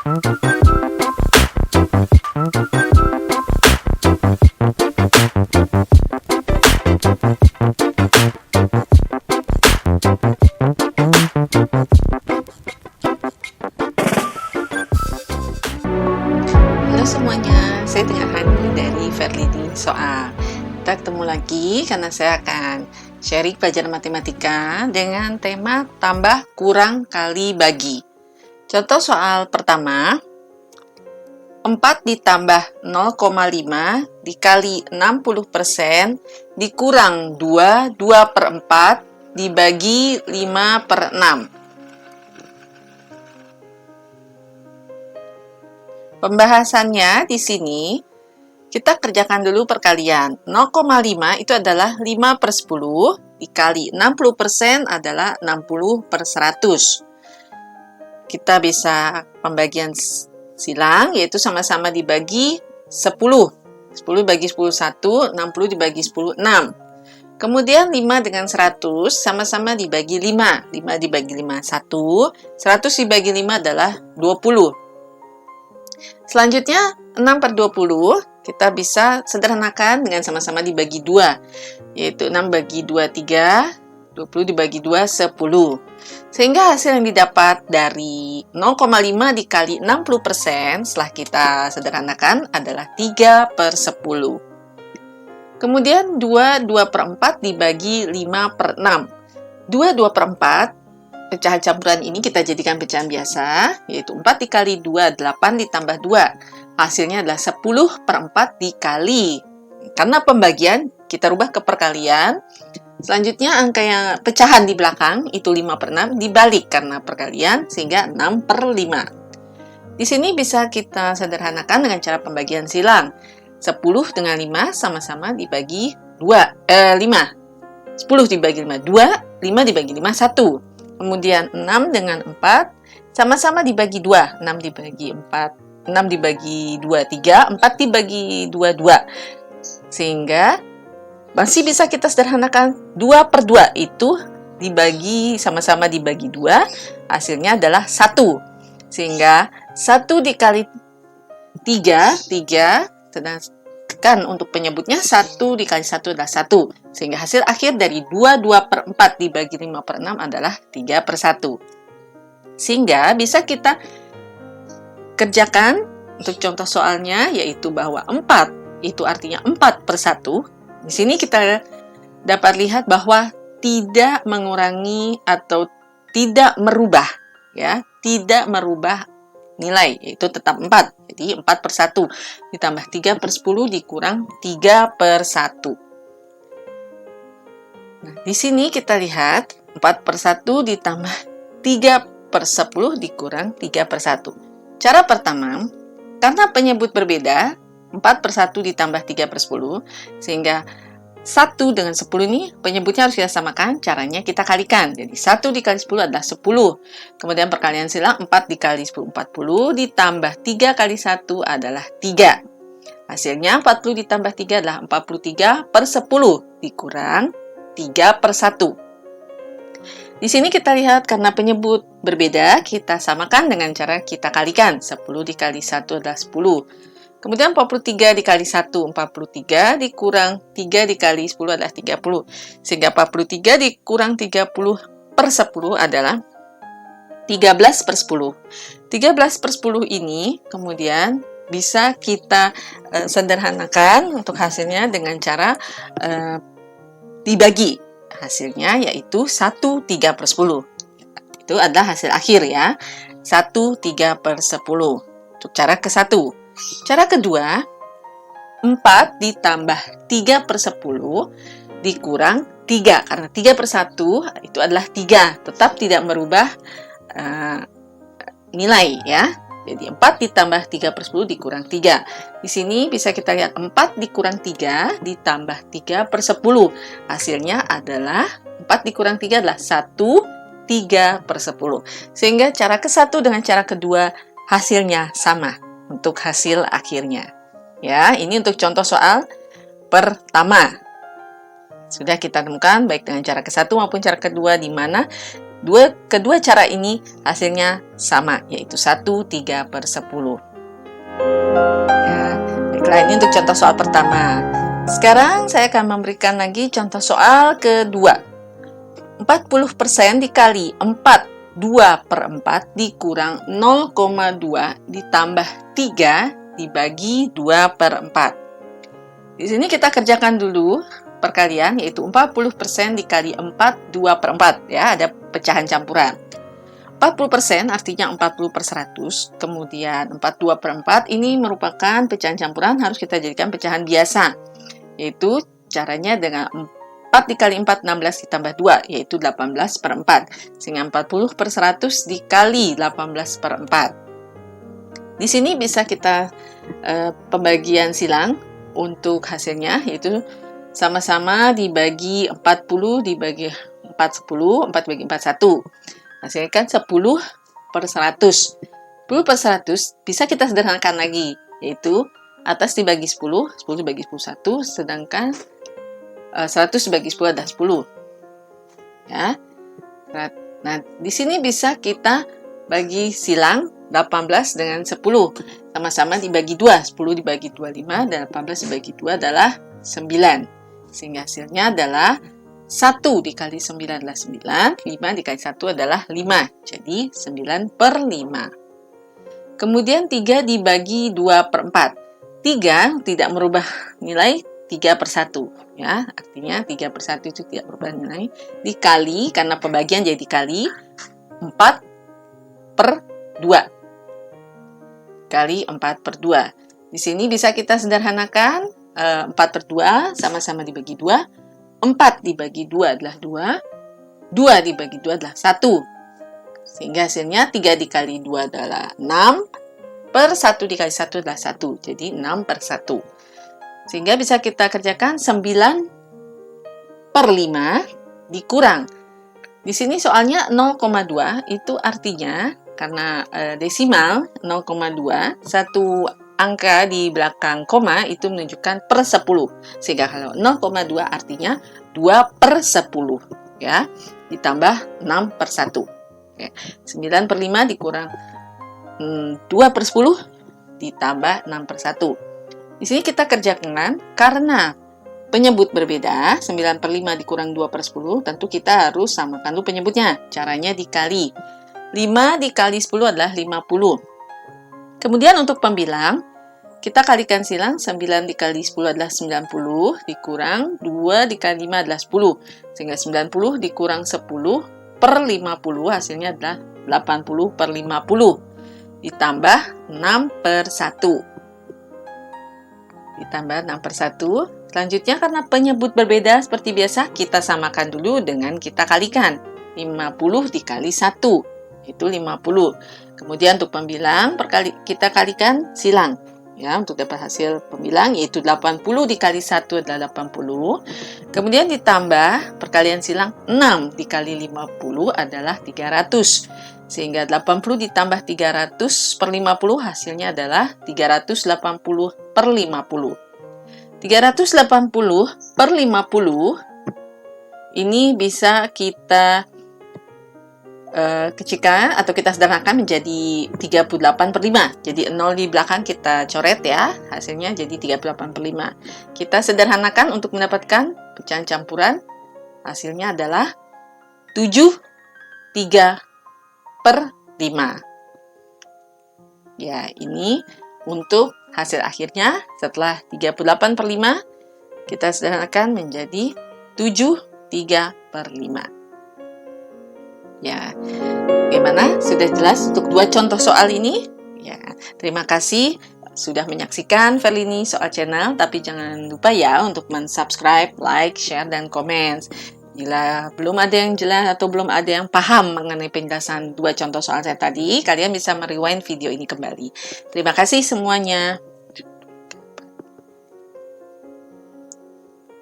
Halo semuanya, saya dengan Hani dari Fairleading Soal. Kita ketemu lagi karena saya akan sharing pelajaran matematika dengan tema tambah, kurang, kali, bagi. Contoh soal pertama, 4 ditambah 0,5 dikali 60% dikurang 2 per 4 dibagi 5 per 6. Pembahasannya di sini, kita kerjakan dulu perkalian. 0,5 itu adalah 5 per 10, dikali 60% adalah 60 per 100. Kita bisa pembagian silang, yaitu sama-sama dibagi 10. 10 dibagi 10, 1, 60 dibagi 10, 6. Kemudian 5 dengan 100 sama-sama dibagi 5. 5 dibagi 5, 1. 100 dibagi 5 adalah 20. Selanjutnya, 6 per 20 kita bisa sederhanakan dengan sama-sama dibagi 2. Yaitu 6 bagi 2, 3. 20 dibagi 2, 10. Sehingga hasil yang didapat dari 0,5 dikali 60% setelah kita sederhanakan adalah 3 per 10. Kemudian 2 per 4 dibagi 5 per 6. 2 per 4, pecahan campuran ini kita jadikan pecahan biasa, yaitu 4 dikali 2, 8 ditambah 2. Hasilnya adalah 10 per 4 dikali. Karena pembagian, kita rubah ke perkalian. Selanjutnya, angka yang pecahan di belakang, itu 5 per 6, dibalik karena perkalian, sehingga 6 per 5. Di sini bisa kita sederhanakan dengan cara pembagian silang. 10 dengan 5 sama-sama dibagi 5. 10 dibagi 5, 2. 5 dibagi 5, 1. Kemudian 6 dengan 4 sama-sama dibagi 2. 6 dibagi 4, 6 dibagi 2, 3. 4 dibagi 2, 2. Sehingga masih bisa kita sederhanakan. 2 per 2 itu dibagi sama-sama dibagi 2. Hasilnya adalah 1. Sehingga 1 dikali 3, 3. Sedangkan untuk penyebutnya 1 dikali 1 adalah 1. Sehingga hasil akhir dari 2 per 4 dibagi 5 per 6 adalah 3 per 1. Sehingga bisa kita kerjakan untuk contoh soalnya, yaitu bahwa 4 itu artinya 4 per 1. Di sini kita dapat lihat bahwa tidak mengurangi atau tidak merubah, ya, tidak merubah nilai, yaitu tetap 4. Jadi 4 per 1 ditambah 3 per 10 dikurang 3 per 1. Nah, di sini kita lihat 4 per 1 ditambah 3 per 10 dikurang 3 per 1. Cara pertama, karena penyebut berbeda, 4 per 1 ditambah 3 per 10, sehingga 1 dengan 10 ini penyebutnya harus kita samakan, caranya kita kalikan. Jadi 1 dikali 10 adalah 10. Kemudian perkalian silang 4 dikali 10, 40, ditambah 3 kali 1 adalah 3. Hasilnya 40 ditambah 3 adalah 43 per 10, dikurang 3 per 1. Di sini kita lihat karena penyebut berbeda, kita samakan dengan cara kita kalikan. 10 dikali 1 adalah 10. Kemudian 43 dikali 1, 43, dikurang 3 dikali 10 adalah 30. Sehingga 43 dikurang 30 per 10 adalah 13 per 10. 13 per 10 ini kemudian bisa kita sederhanakan untuk hasilnya dengan cara dibagi. Hasilnya yaitu 1/3 per 10. Itu adalah hasil akhir ya. 1/3 per 10. Untuk cara ke-1. Cara kedua, 4 ditambah 3 per 10 dikurang 3. Karena 3 per 1 itu adalah 3. Tetap tidak merubah nilai ya. Jadi 4 ditambah 3 per 10 dikurang 3. Di sini bisa kita lihat 4 dikurang 3 ditambah 3 per 10. Hasilnya adalah 4 dikurang 3 adalah 1/3 per 10. Sehingga cara ke-1 dengan cara kedua hasilnya sama untuk hasil akhirnya. Ya, ini untuk contoh soal pertama. Sudah kita temukan baik dengan cara ke-1 maupun cara kedua di mana Kedua cara ini hasilnya sama, yaitu 1/3/10. Ya, baiklah, ini untuk contoh soal pertama. Sekarang saya akan memberikan lagi contoh soal kedua. 40% dikali 4, 2/4 dikurang 0,2 ditambah 3 dibagi 2/4. Di sini kita kerjakan dulu perkalian, yaitu 40% dikali 4, 2/4. Ya, ada pecahan campuran. 40% artinya 40/100, kemudian 42/4 ini merupakan pecahan campuran, harus kita jadikan pecahan biasa. Yaitu caranya dengan 4 dikali 4, 16 ditambah 2, yaitu 18/4. Sehingga 40/100 dikali 18/4. Di sini bisa kita pembagian silang untuk hasilnya, yaitu sama-sama dibagi 40 dibagi 4, 10, 4 bagi 4, 1. Hasilkan 10/100. 10/100 bisa kita sederhanakan lagi, yaitu atas dibagi 10, 10 dibagi 10, 1, sedangkan 100 dibagi 10 adalah 10. Ya. Nah, di sini bisa kita bagi silang 18 dengan 10. Sama-sama dibagi 2. 10 dibagi 2, 5, dan 18 dibagi 2 adalah 9. Sehingga hasilnya adalah 1 dikali 9 adalah 9, 5 dikali 1 adalah 5. Jadi 9/5. Kemudian 3 dibagi 2/4. 3 tidak merubah nilai 3/1. Ya, artinya 3/1 itu tidak berubah nilai. Dikali, karena pembagian jadi dikali 4/2. Kali 4/2. Di sini bisa kita sederhanakan, 4/2 sama-sama dibagi 2. 4 dibagi 2 adalah 2. 2 dibagi 2 adalah 1. Sehingga hasilnya 3 dikali 2 adalah 6. Per 1 dikali 1 adalah 1. Jadi 6/1. Sehingga bisa kita kerjakan 9/5 dikurang. Di sini soalnya 0,2, itu artinya karena desimal 0,2, satu angka di belakang koma itu menunjukkan per 10. Sehingga kalau 0,2 artinya 2/10. Ya, ditambah 6/1. Oke. 9/5 dikurang 2/10 ditambah 6/1. Di sini kita kerjakan karena penyebut berbeda, 9/5 dikurang 2/10, tentu kita harus samakan dulu penyebutnya. Caranya dikali. 5 dikali 10 adalah 50. Kemudian untuk pembilang, kita kalikan silang, 9 dikali 10 adalah 90, dikurang 2 dikali 5 adalah 10. Sehingga 90 dikurang 10/50, hasilnya adalah 80/50. Ditambah 6/1. Ditambah 6/1. Selanjutnya karena penyebut berbeda seperti biasa, kita samakan dulu dengan kita kalikan. 50 dikali 1, itu 50. Kemudian untuk pembilang, kita kalikan silang. Ya, untuk dapat hasil pembilang, yaitu 80 dikali 1 adalah 80. Kemudian ditambah perkalian silang, 6 dikali 50 adalah 300. Sehingga 80 ditambah 300/50 hasilnya adalah 380/50. 380/50 ini bisa kita kecilkan atau kita sederhanakan menjadi 38/5. Jadi 0 di belakang kita coret ya, hasilnya jadi 38/5. Kita sederhanakan untuk mendapatkan pecahan campuran, hasilnya adalah 7/3/5. Ya, ini untuk hasil akhirnya setelah 38/5, kita sederhanakan menjadi 7/3/5. Ya, bagaimana? Sudah jelas untuk dua contoh soal ini? Ya, terima kasih sudah menyaksikan Verlini Soal Channel, tapi jangan lupa ya untuk mensubscribe, like, share, dan komen. Bila belum ada yang jelas atau belum ada yang paham mengenai penjelasan dua contoh soal saya tadi, kalian bisa merewind video ini kembali. Terima kasih semuanya.